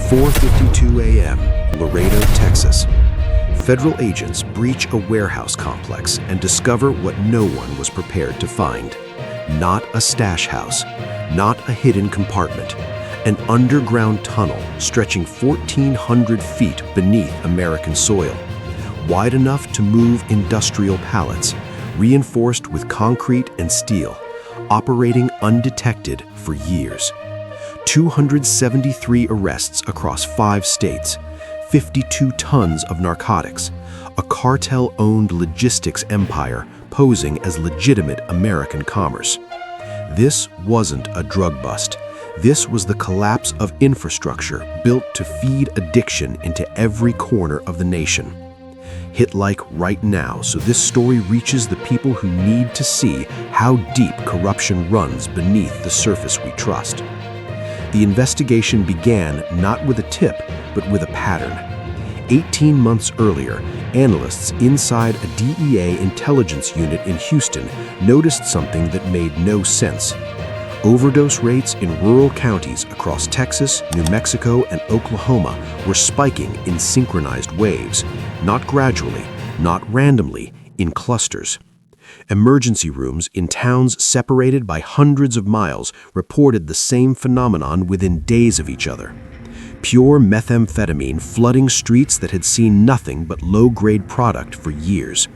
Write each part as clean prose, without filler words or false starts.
4:52 a.m., Laredo, Texas. Federal agents breach a warehouse complex and discover what no one was prepared to find. Not a stash house, not a hidden compartment, an underground tunnel stretching 1,400 feet beneath American soil, wide enough to move industrial pallets, reinforced with concrete and steel, operating undetected for years. 273 arrests across 5 states, 52 tons of narcotics, a cartel-owned logistics empire posing as legitimate American commerce. This wasn't a drug bust. This was the collapse of infrastructure built to feed addiction into every corner of the nation. Hit like right now so this story reaches the people who need to see how deep corruption runs beneath the surface we trust. The investigation began not with a tip, but with a pattern. 18 months earlier, analysts inside a DEA intelligence unit in Houston noticed something that made no sense. Overdose rates in rural counties across Texas, New Mexico, and Oklahoma were spiking in synchronized waves, not gradually, not randomly, in clusters. Emergency rooms in towns separated by hundreds of miles reported the same phenomenon within days of each other. Pure methamphetamine flooding streets that had seen nothing but low-grade product for years.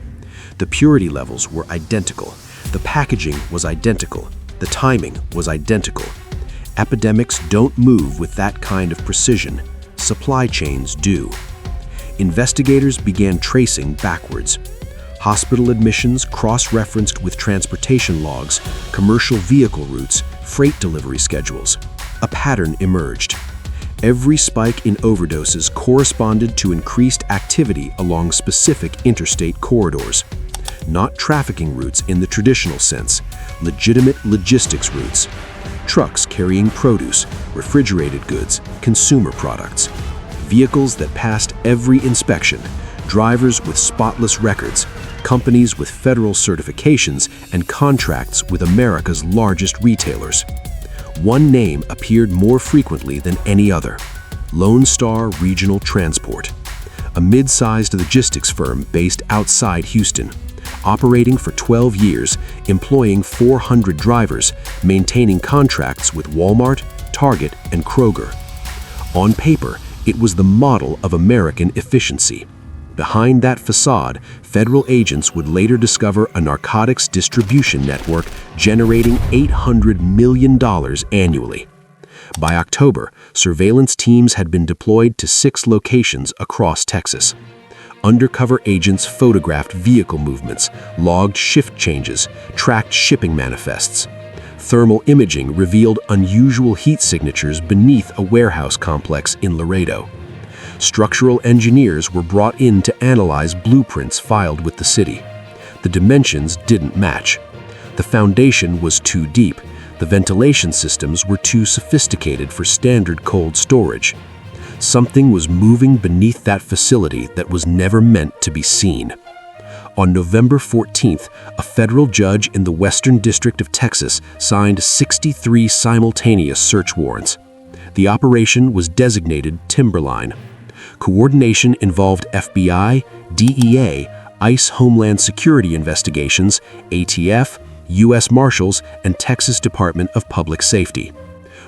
The purity levels were identical. The packaging was identical. The timing was identical. Epidemics don't move with that kind of precision. Supply chains do. Investigators began tracing backwards. Hospital admissions cross-referenced with transportation logs, commercial vehicle routes, freight delivery schedules. A pattern emerged. Every spike in overdoses corresponded to increased activity along specific interstate corridors. Not trafficking routes in the traditional sense, legitimate logistics routes. Trucks carrying produce, refrigerated goods, consumer products. Vehicles that passed every inspection, drivers with spotless records, companies with federal certifications, and contracts with America's largest retailers. One name appeared more frequently than any other: Lone Star Regional Transport, a mid-sized logistics firm based outside Houston, operating for 12 years, employing 400 drivers, maintaining contracts with Walmart, Target, and Kroger. On paper, it was the model of American efficiency. Behind that facade, federal agents would later discover a narcotics distribution network generating $800 million annually. By October, surveillance teams had been deployed to 6 locations across Texas. Undercover agents photographed vehicle movements, logged shift changes, tracked shipping manifests. Thermal imaging revealed unusual heat signatures beneath a warehouse complex in Laredo. Structural engineers were brought in to analyze blueprints filed with the city. The dimensions didn't match. The foundation was too deep. The ventilation systems were too sophisticated for standard cold storage. Something was moving beneath that facility that was never meant to be seen. On November 14th, a federal judge in the Western District of Texas signed 63 simultaneous search warrants. The operation was designated Timberline. Coordination involved FBI, DEA, ICE Homeland Security Investigations, ATF, U.S. Marshals, and Texas Department of Public Safety.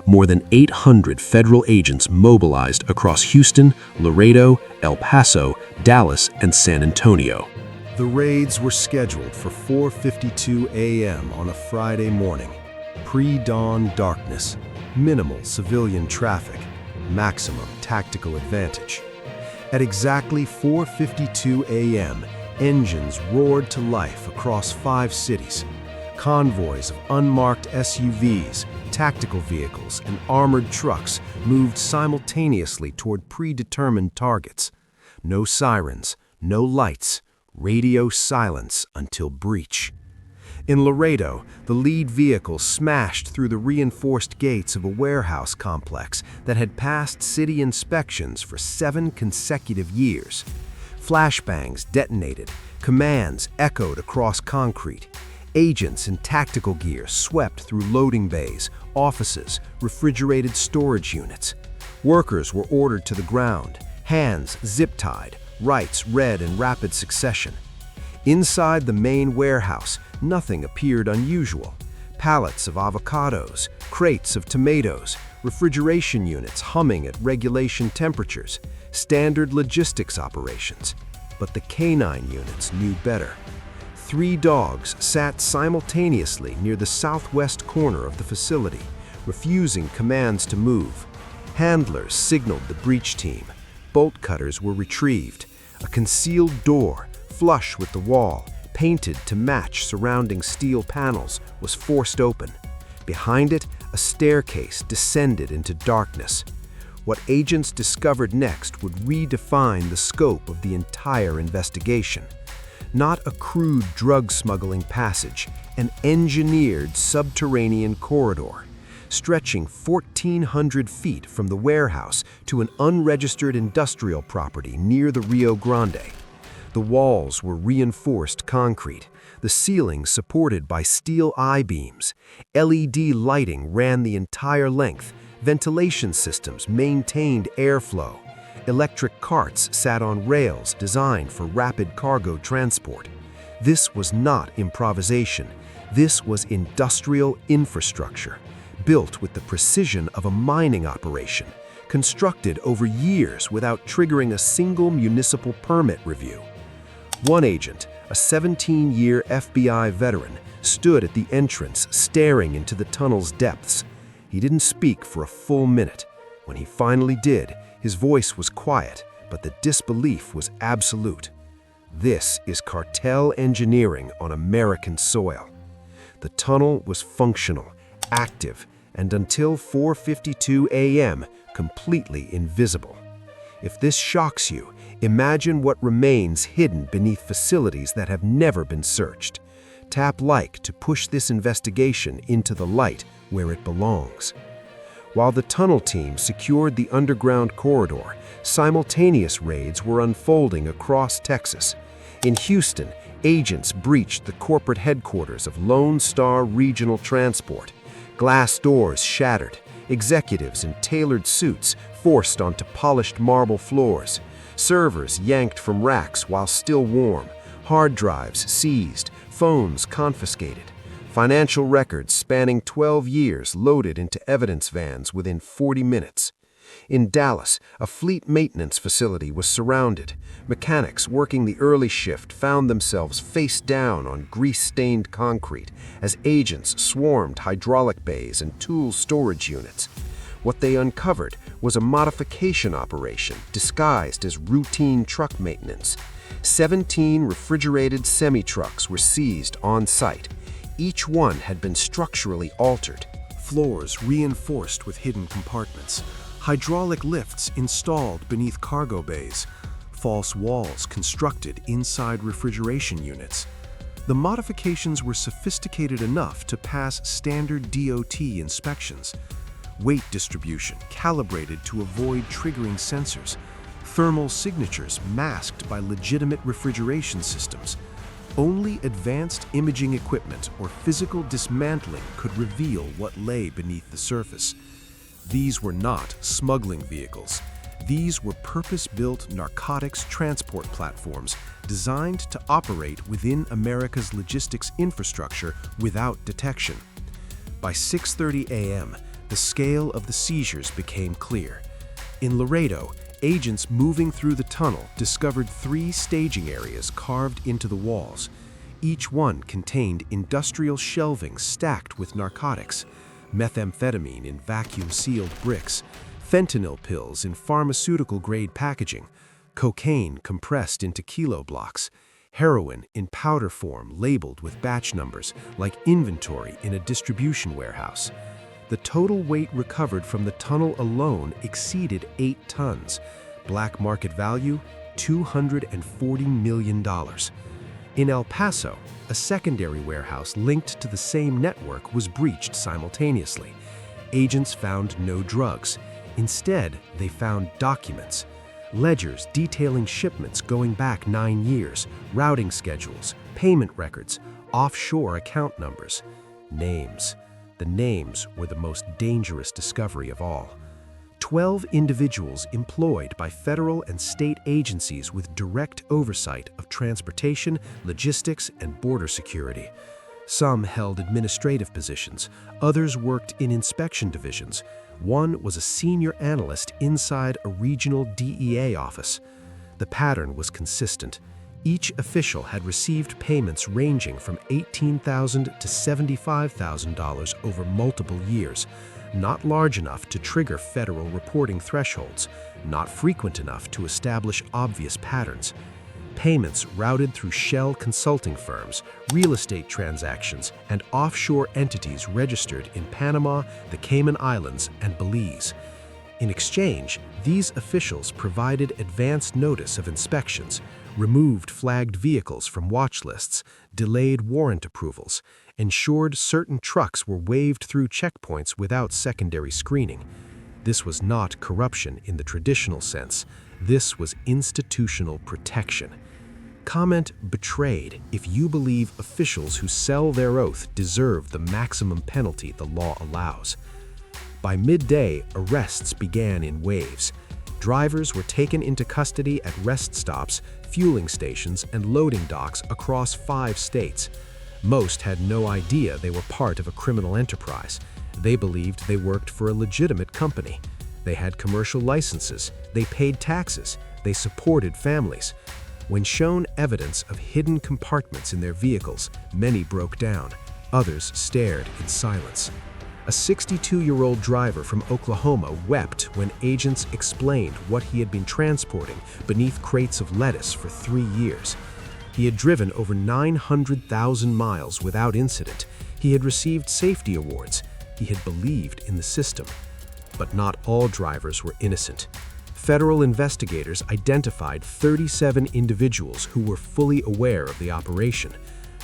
More than 800 federal agents mobilized across Houston, Laredo, El Paso, Dallas, and San Antonio. The raids were scheduled for 4:52 a.m. on a Friday morning. Pre-dawn darkness, minimal civilian traffic, maximum tactical advantage. At exactly 4:52 a.m., engines roared to life across 5 cities. Convoys of unmarked SUVs, tactical vehicles, and armored trucks moved simultaneously toward predetermined targets. No sirens, no lights, radio silence until breach. In Laredo, the lead vehicle smashed through the reinforced gates of a warehouse complex that had passed city inspections for 7 consecutive years. Flashbangs detonated, commands echoed across concrete. Agents in tactical gear swept through loading bays, offices, refrigerated storage units. Workers were ordered to the ground, hands zip-tied, rights read in rapid succession. Inside the main warehouse, nothing appeared unusual. Pallets of avocados, crates of tomatoes, refrigeration units humming at regulation temperatures, standard logistics operations. But the canine units knew better. 3 dogs sat simultaneously near the southwest corner of the facility, refusing commands to move. Handlers signaled the breach team. Bolt cutters were retrieved. A concealed door, flush with the wall, painted to match surrounding steel panels, was forced open. Behind it, a staircase descended into darkness. What agents discovered next would redefine the scope of the entire investigation. Not a crude drug smuggling passage, an engineered subterranean corridor, stretching 1,400 feet from the warehouse to an unregistered industrial property near the Rio Grande. The walls were reinforced concrete, the ceiling supported by steel I-beams. LED lighting ran the entire length, ventilation systems maintained airflow. Electric carts sat on rails designed for rapid cargo transport. This was not improvisation. This was industrial infrastructure, built with the precision of a mining operation, constructed over years without triggering a single municipal permit review. One agent, a 17-year FBI veteran, stood at the entrance staring into the tunnel's depths. He didn't speak for a full minute. When he finally did, his voice was quiet, but the disbelief was absolute. This is cartel engineering on American soil. The tunnel was functional, active, and until 4:52 a.m., completely invisible. If this shocks you, imagine what remains hidden beneath facilities that have never been searched. Tap like to push this investigation into the light where it belongs. While the tunnel team secured the underground corridor, simultaneous raids were unfolding across Texas. In Houston, agents breached the corporate headquarters of Lone Star Regional Transport. Glass doors shattered, executives in tailored suits forced onto polished marble floors, servers yanked from racks while still warm, hard drives seized, phones confiscated. Financial records spanning 12 years loaded into evidence vans within 40 minutes. In Dallas, a fleet maintenance facility was surrounded. Mechanics working the early shift found themselves face down on grease-stained concrete as agents swarmed hydraulic bays and tool storage units. What they uncovered was a modification operation disguised as routine truck maintenance. 17 refrigerated semi-trucks were seized on site. Each one had been structurally altered. Floors reinforced with hidden compartments, hydraulic lifts installed beneath cargo bays, false walls constructed inside refrigeration units. The modifications were sophisticated enough to pass standard DOT inspections. Weight distribution calibrated to avoid triggering sensors, thermal signatures masked by legitimate refrigeration systems. Only advanced imaging equipment or physical dismantling could reveal what lay beneath the surface. These were not smuggling vehicles. These were purpose-built narcotics transport platforms designed to operate within America's logistics infrastructure without detection. By 6:30 a.m., the scale of the seizures became clear. In Laredo, agents moving through the tunnel discovered 3 staging areas carved into the walls. Each one contained industrial shelving stacked with narcotics, methamphetamine in vacuum-sealed bricks, fentanyl pills in pharmaceutical-grade packaging, cocaine compressed into kilo blocks, heroin in powder form labeled with batch numbers like inventory in a distribution warehouse. The total weight recovered from the tunnel alone exceeded 8 tons. Black market value, $240 million. In El Paso, a secondary warehouse linked to the same network was breached simultaneously. Agents found no drugs. Instead, they found documents. Ledgers detailing shipments going back 9 years, routing schedules, payment records, offshore account numbers, names. The names were the most dangerous discovery of all. 12 individuals employed by federal and state agencies with direct oversight of transportation, logistics, and border security. Some held administrative positions, others worked in inspection divisions. One was a senior analyst inside a regional DEA office. The pattern was consistent. Each official had received payments ranging from $18,000 to $75,000 over multiple years, not large enough to trigger federal reporting thresholds, not frequent enough to establish obvious patterns. Payments routed through shell consulting firms, real estate transactions, and offshore entities registered in Panama, the Cayman Islands, and Belize. In exchange, these officials provided advance notice of inspections, removed flagged vehicles from watch lists, delayed warrant approvals, ensured certain trucks were waved through checkpoints without secondary screening. This was not corruption in the traditional sense. This was institutional protection. Comment betrayed if you believe officials who sell their oath deserve the maximum penalty the law allows. By midday, arrests began in waves. Drivers were taken into custody at rest stops, fueling stations, and loading docks across 5 states. Most had no idea they were part of a criminal enterprise. They believed they worked for a legitimate company. They had commercial licenses, they paid taxes, they supported families. When shown evidence of hidden compartments in their vehicles, many broke down. Others stared in silence. A 62-year-old driver from Oklahoma wept when agents explained what he had been transporting beneath crates of lettuce for 3 years. He had driven over 900,000 miles without incident. He had received safety awards. He had believed in the system. But not all drivers were innocent. Federal investigators identified 37 individuals who were fully aware of the operation.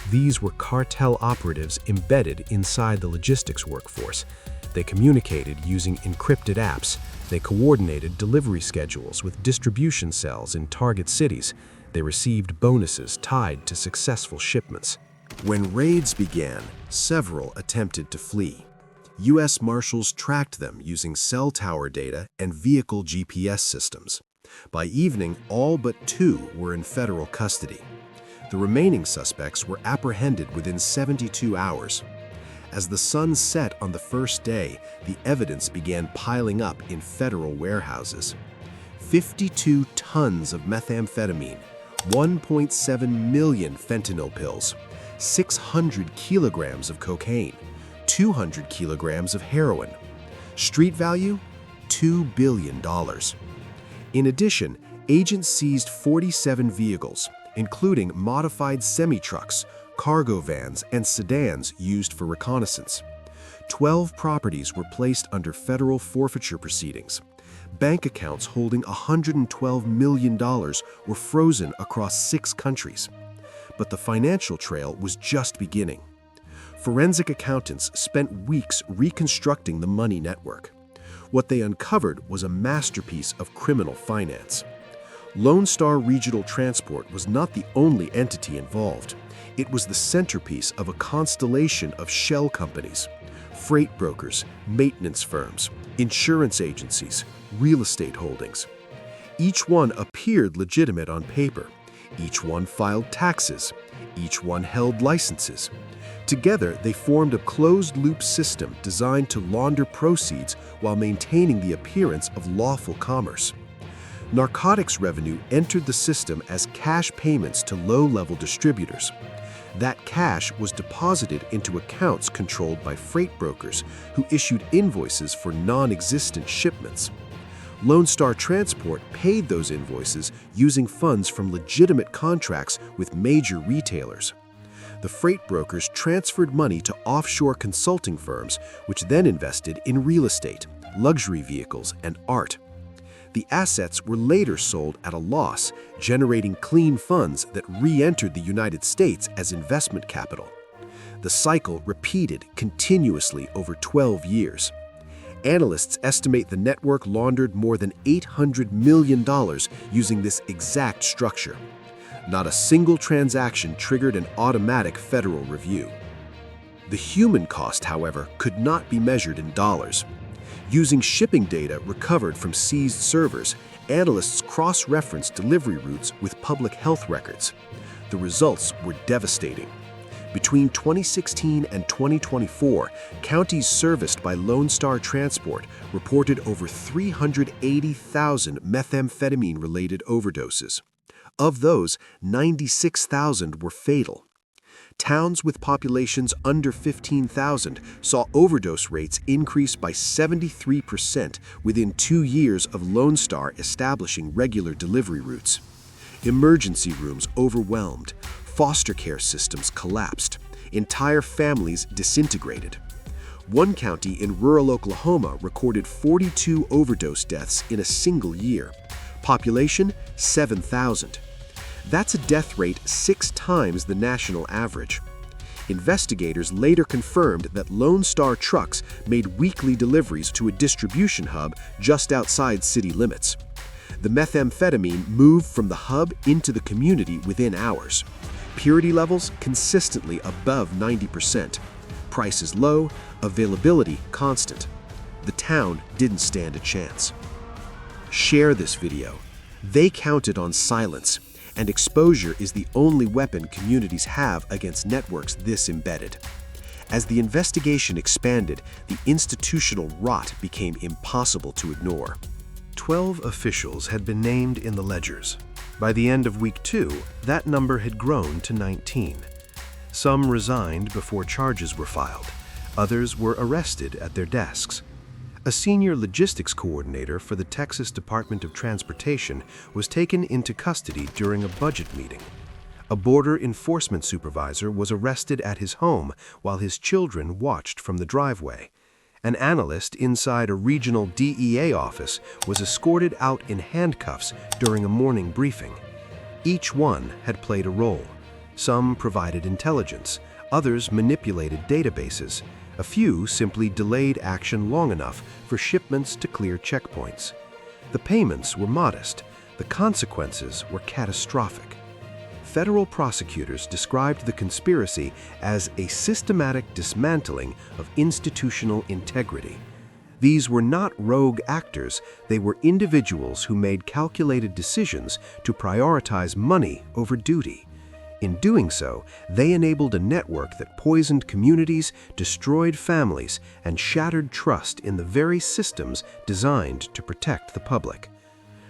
These were cartel operatives embedded inside the logistics workforce. They communicated using encrypted apps. They coordinated delivery schedules with distribution cells in target cities. They received bonuses tied to successful shipments. When raids began, several attempted to flee. U.S. Marshals tracked them using cell tower data and vehicle GPS systems. By evening, all but 2 were in federal custody. The remaining suspects were apprehended within 72 hours. As the sun set on the first day, the evidence began piling up in federal warehouses. 52 tons of methamphetamine, 1.7 million fentanyl pills, 600 kilograms of cocaine, 200 kilograms of heroin. Street value? $2 billion. In addition, agents seized 47 vehicles, including modified semi-trucks, cargo vans, and sedans used for reconnaissance. 12 properties were placed under federal forfeiture proceedings. Bank accounts holding $112 million were frozen across 6 countries. But the financial trail was just beginning. Forensic accountants spent weeks reconstructing the money network. What they uncovered was a masterpiece of criminal finance. Lone Star Regional Transport was not the only entity involved. It was the centerpiece of a constellation of shell companies, freight brokers, maintenance firms, insurance agencies, real estate holdings. Each one appeared legitimate on paper. Each one filed taxes. Each one held licenses. Together, they formed a closed-loop system designed to launder proceeds while maintaining the appearance of lawful commerce. Narcotics revenue entered the system as cash payments to low-level distributors. That cash was deposited into accounts controlled by freight brokers who issued invoices for non-existent shipments. Lone Star Transport paid those invoices using funds from legitimate contracts with major retailers. The freight brokers transferred money to offshore consulting firms, which then invested in real estate, luxury vehicles, and art. The assets were later sold at a loss, generating clean funds that re-entered the United States as investment capital. The cycle repeated continuously over 12 years. Analysts estimate the network laundered more than $800 million using this exact structure. Not a single transaction triggered an automatic federal review. The human cost, however, could not be measured in dollars. Using shipping data recovered from seized servers, analysts cross-referenced delivery routes with public health records. The results were devastating. Between 2016 and 2024, counties serviced by Lone Star Transport reported over 380,000 methamphetamine-related overdoses. Of those, 96,000 were fatal. Towns with populations under 15,000 saw overdose rates increase by 73% within 2 years of Lone Star establishing regular delivery routes. Emergency rooms overwhelmed. Foster care systems collapsed. Entire families disintegrated. One county in rural Oklahoma recorded 42 overdose deaths in a single year. Population, 7,000. That's a death rate 6 times the national average. Investigators later confirmed that Lone Star trucks made weekly deliveries to a distribution hub just outside city limits. The methamphetamine moved from the hub into the community within hours. Purity levels consistently above 90%. Prices low, availability constant. The town didn't stand a chance. Share this video. They counted on silence, and exposure is the only weapon communities have against networks this embedded. As the investigation expanded, the institutional rot became impossible to ignore. 12 officials had been named in the ledgers. By the end of week 2, that number had grown to 19. Some resigned before charges were filed. Others were arrested at their desks. A senior logistics coordinator for the Texas Department of Transportation was taken into custody during a budget meeting. A border enforcement supervisor was arrested at his home while his children watched from the driveway. An analyst inside a regional DEA office was escorted out in handcuffs during a morning briefing. Each one had played a role. Some provided intelligence, others manipulated databases. A few simply delayed action long enough for shipments to clear checkpoints. The payments were modest. The consequences were catastrophic. Federal prosecutors described the conspiracy as a systematic dismantling of institutional integrity. These were not rogue actors, they were individuals who made calculated decisions to prioritize money over duty. In doing so, they enabled a network that poisoned communities, destroyed families, and shattered trust in the very systems designed to protect the public.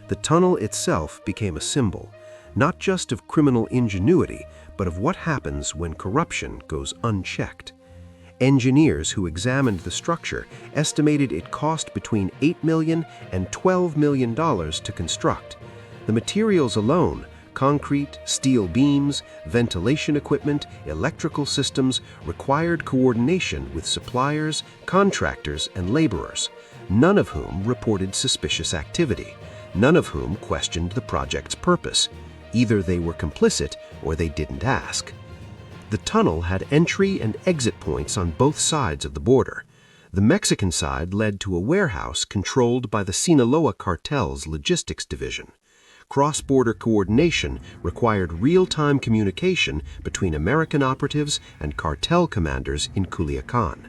The tunnel itself became a symbol, not just of criminal ingenuity, but of what happens when corruption goes unchecked. Engineers who examined the structure estimated it cost between $8 million and $12 million to construct. The materials alone, concrete, steel beams, ventilation equipment, electrical systems, required coordination with suppliers, contractors, and laborers, none of whom reported suspicious activity, none of whom questioned the project's purpose. Either they were complicit or they didn't ask. The tunnel had entry and exit points on both sides of the border. The Mexican side led to a warehouse controlled by the Sinaloa cartel's logistics division. Cross-border coordination required real-time communication between American operatives and cartel commanders in Culiacan.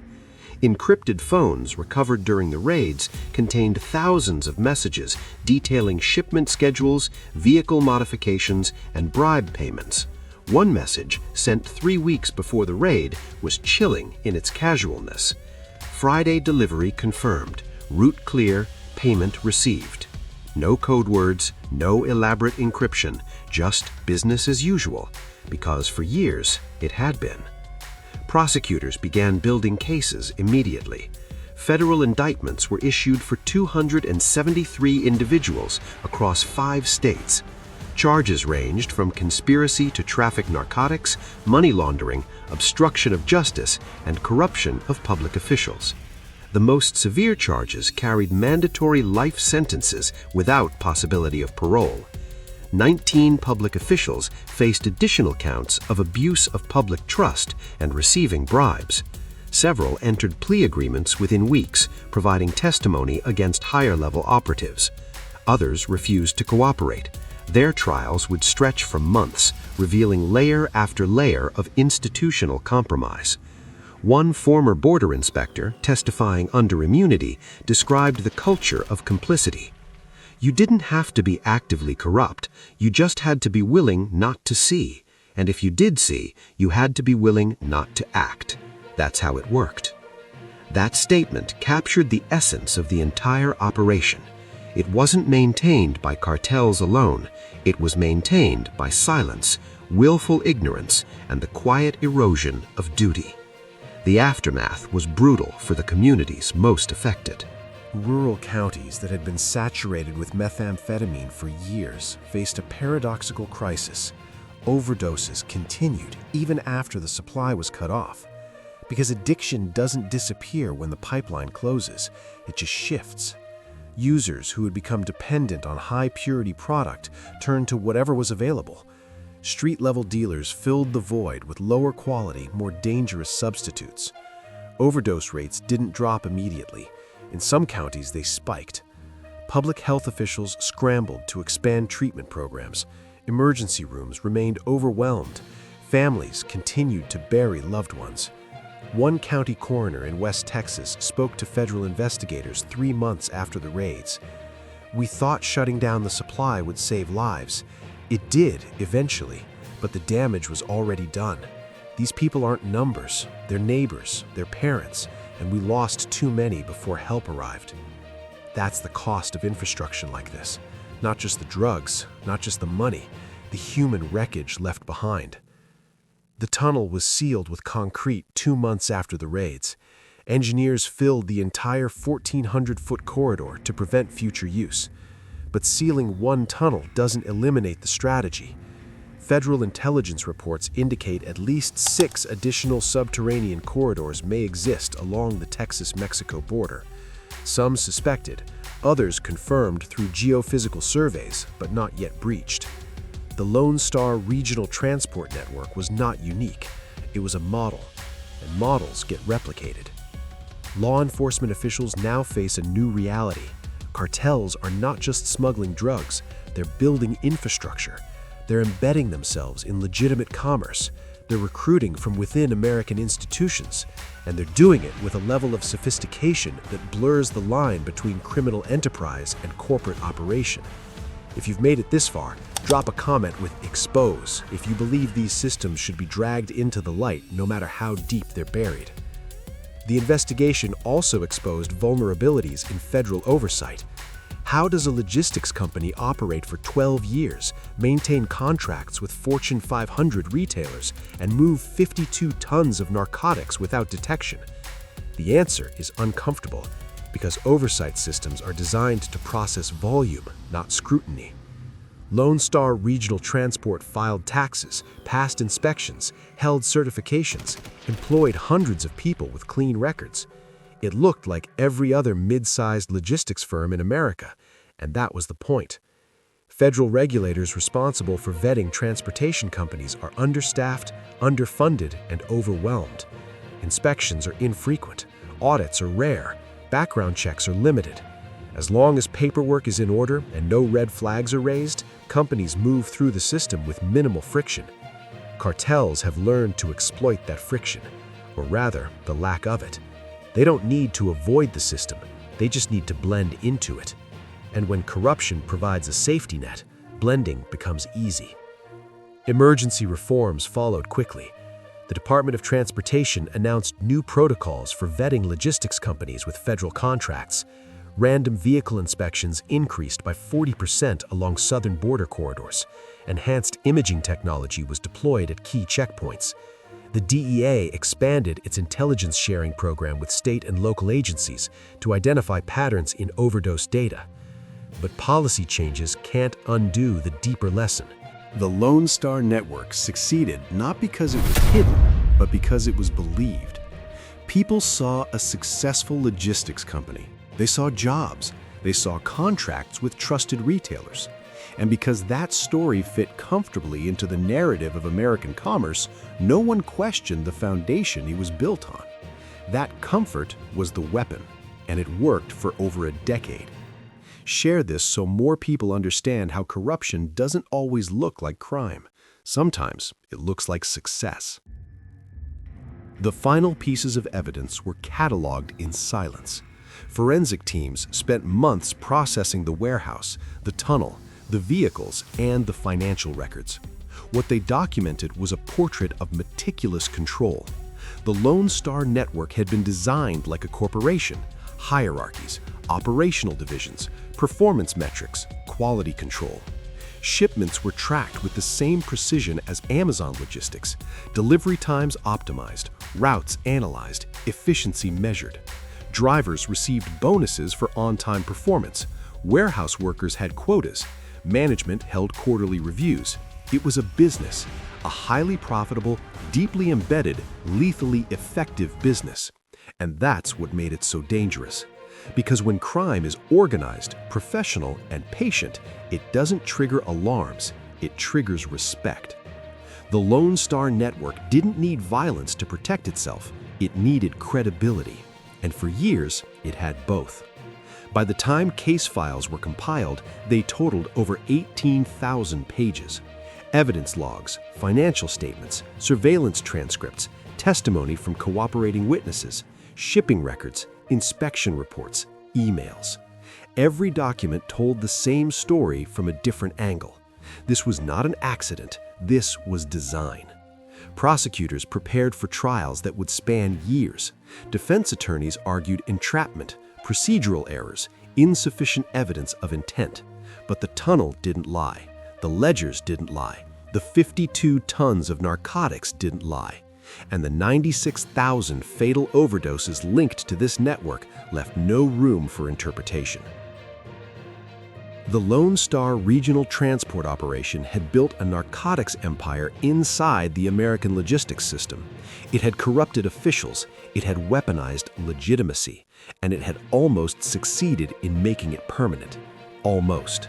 Encrypted phones recovered during the raids contained thousands of messages detailing shipment schedules, vehicle modifications, and bribe payments. One message, sent 3 weeks before the raid, was chilling in its casualness. Friday delivery confirmed. Route clear, payment received. No code words, no elaborate encryption, just business as usual, because for years it had been. Prosecutors began building cases immediately. Federal indictments were issued for 273 individuals across 5 states. Charges ranged from conspiracy to traffic narcotics, money laundering, obstruction of justice, and corruption of public officials. The most severe charges carried mandatory life sentences without possibility of parole. 19 public officials faced additional counts of abuse of public trust and receiving bribes. Several entered plea agreements within weeks, providing testimony against higher-level operatives. Others refused to cooperate. Their trials would stretch for months, revealing layer after layer of institutional compromise. One former border inspector, testifying under immunity, described the culture of complicity. You didn't have to be actively corrupt, you just had to be willing not to see. And if you did see, you had to be willing not to act. That's how it worked. That statement captured the essence of the entire operation. It wasn't maintained by cartels alone, it was maintained by silence, willful ignorance, and the quiet erosion of duty. The aftermath was brutal for the communities most affected. Rural counties that had been saturated with methamphetamine for years faced a paradoxical crisis. Overdoses continued even after the supply was cut off. Because addiction doesn't disappear when the pipeline closes, it just shifts. Users who had become dependent on high-purity product turned to whatever was available. Street-level dealers filled the void with lower quality, more dangerous substitutes. Overdose rates didn't drop immediately. In some counties, they spiked. Public health officials scrambled to expand treatment programs. Emergency rooms remained overwhelmed. Families continued to bury loved ones. One county coroner in West Texas spoke to federal investigators 3 months after the raids. "We thought shutting down the supply would save lives. It did, eventually, but the damage was already done. These people aren't numbers, they're neighbors, they're parents, and we lost too many before help arrived." That's the cost of infrastructure like this. Not just the drugs, not just the money, the human wreckage left behind. The tunnel was sealed with concrete 2 months after the raids. Engineers filled the entire 1,400-foot corridor to prevent future use. But sealing one tunnel doesn't eliminate the strategy. Federal intelligence reports indicate at least 6 additional subterranean corridors may exist along the Texas-Mexico border. Some suspected, others confirmed through geophysical surveys, but not yet breached. The Lone Star Regional Transport Network was not unique. It was a model, and models get replicated. Law enforcement officials now face a new reality. Cartels are not just smuggling drugs, they're building infrastructure. They're embedding themselves in legitimate commerce. They're recruiting from within American institutions, and they're doing it with a level of sophistication that blurs the line between criminal enterprise and corporate operation. If you've made it this far, drop a comment with "expose" if you believe these systems should be dragged into the light no matter how deep they're buried. The investigation also exposed vulnerabilities in federal oversight. How does a logistics company operate for 12 years, maintain contracts with Fortune 500 retailers, and move 52 tons of narcotics without detection? The answer is uncomfortable, because oversight systems are designed to process volume, not scrutiny. Lone Star Regional Transport filed taxes, passed inspections, held certifications, employed hundreds of people with clean records. It looked like every other mid-sized logistics firm in America, and that was the point. Federal regulators responsible for vetting transportation companies are understaffed, underfunded, and overwhelmed. Inspections are infrequent, audits are rare, background checks are limited. As long as paperwork is in order and no red flags are raised, companies move through the system with minimal friction. Cartels have learned to exploit that friction, or rather, the lack of it. They don't need to avoid the system, they just need to blend into it. And when corruption provides a safety net, blending becomes easy. Emergency reforms followed quickly. The Department of Transportation announced new protocols for vetting logistics companies with federal contracts. Random vehicle inspections increased by 40% along southern border corridors. Enhanced imaging technology was deployed at key checkpoints. The DEA expanded its intelligence sharing program with state and local agencies to identify patterns in overdose data. But policy changes can't undo the deeper lesson. The Lone Star Network succeeded not because it was hidden, but because it was believed. People saw a successful logistics company. They saw jobs. They saw contracts with trusted retailers. And because that story fit comfortably into the narrative of American commerce, no one questioned the foundation it was built on. That comfort was the weapon, and it worked for over a decade. Share this so more people understand how corruption doesn't always look like crime. Sometimes it looks like success. The final pieces of evidence were cataloged in silence. Forensic teams spent months processing the warehouse, the tunnel, the vehicles, and the financial records. What they documented was a portrait of meticulous control. The Lone Star Network had been designed like a corporation: hierarchies, operational divisions, performance metrics, quality control. Shipments were tracked with the same precision as Amazon logistics, delivery times optimized, routes analyzed, efficiency measured. Drivers received bonuses for on-time performance. Warehouse workers had quotas. Management held quarterly reviews. It was a business, a highly profitable, deeply embedded, lethally effective business. And that's what made it so dangerous. Because when crime is organized, professional, and patient, it doesn't trigger alarms, it triggers respect. The Lone Star Network didn't need violence to protect itself, it needed credibility. And for years, it had both. By the time case files were compiled, they totaled over 18,000 pages. Evidence logs, financial statements, surveillance transcripts, testimony from cooperating witnesses, shipping records, inspection reports, emails. Every document told the same story from a different angle. This was not an accident, this was design. Prosecutors prepared for trials that would span years. Defense attorneys argued entrapment, procedural errors, insufficient evidence of intent. But the tunnel didn't lie. The ledgers didn't lie. The 52 tons of narcotics didn't lie. And the 96,000 fatal overdoses linked to this network left no room for interpretation. The Lone Star Regional Transport Operation had built a narcotics empire inside the American logistics system. It had corrupted officials, it had weaponized legitimacy, and it had almost succeeded in making it permanent. Almost.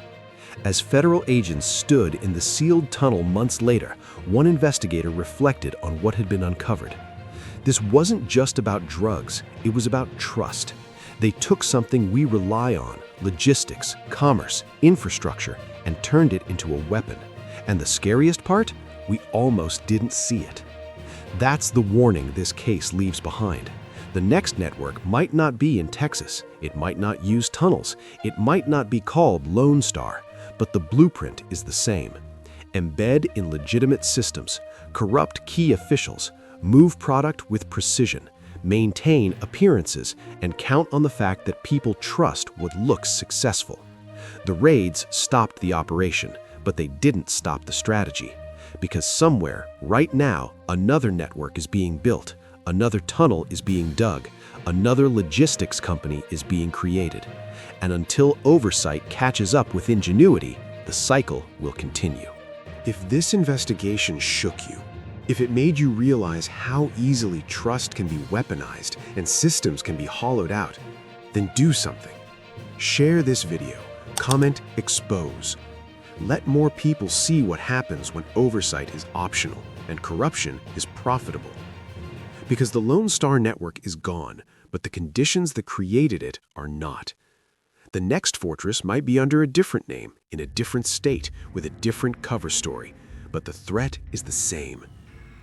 As federal agents stood in the sealed tunnel months later, one investigator reflected on what had been uncovered. This wasn't just about drugs, it was about trust. They took something we rely on, logistics, commerce, infrastructure, and turned it into a weapon. And the scariest part? We almost didn't see it. That's the warning this case leaves behind. The next network might not be in Texas, it might not use tunnels, it might not be called Lone Star, but the blueprint is the same. Embed in legitimate systems, corrupt key officials, move product with precision, maintain appearances, and count on the fact that people trust what looks successful. The raids stopped the operation, but they didn't stop the strategy. Because somewhere, right now, another network is being built, another tunnel is being dug, another logistics company is being created. And until oversight catches up with ingenuity, the cycle will continue. If this investigation shook you, if it made you realize how easily trust can be weaponized and systems can be hollowed out, then do something. Share this video, comment, expose. Let more people see what happens when oversight is optional and corruption is profitable. Because the Lone Star Network is gone, but the conditions that created it are not. The next fortress might be under a different name, in a different state, with a different cover story, but the threat is the same.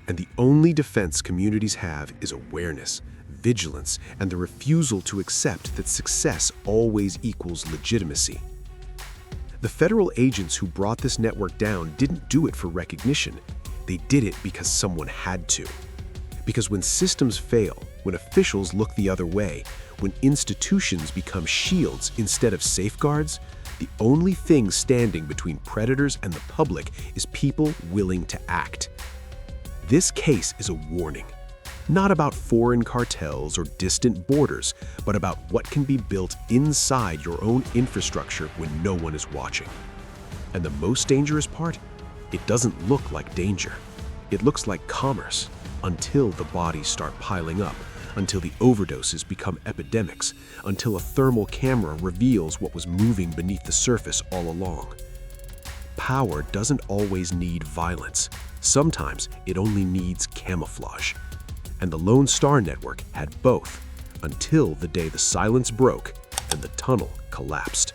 And the only defense communities have is awareness, vigilance, and the refusal to accept that success always equals legitimacy. The federal agents who brought this network down didn't do it for recognition. They did it because someone had to. Because when systems fail, when officials look the other way, when institutions become shields instead of safeguards, the only thing standing between predators and the public is people willing to act. This case is a warning, not about foreign cartels or distant borders, but about what can be built inside your own infrastructure when no one is watching. And the most dangerous part? It doesn't look like danger. It looks like commerce, until the bodies start piling up, until the overdoses become epidemics, until a thermal camera reveals what was moving beneath the surface all along. Power doesn't always need violence. Sometimes it only needs camouflage. And the Lone Star Network had both, until the day the silence broke and the tunnel collapsed.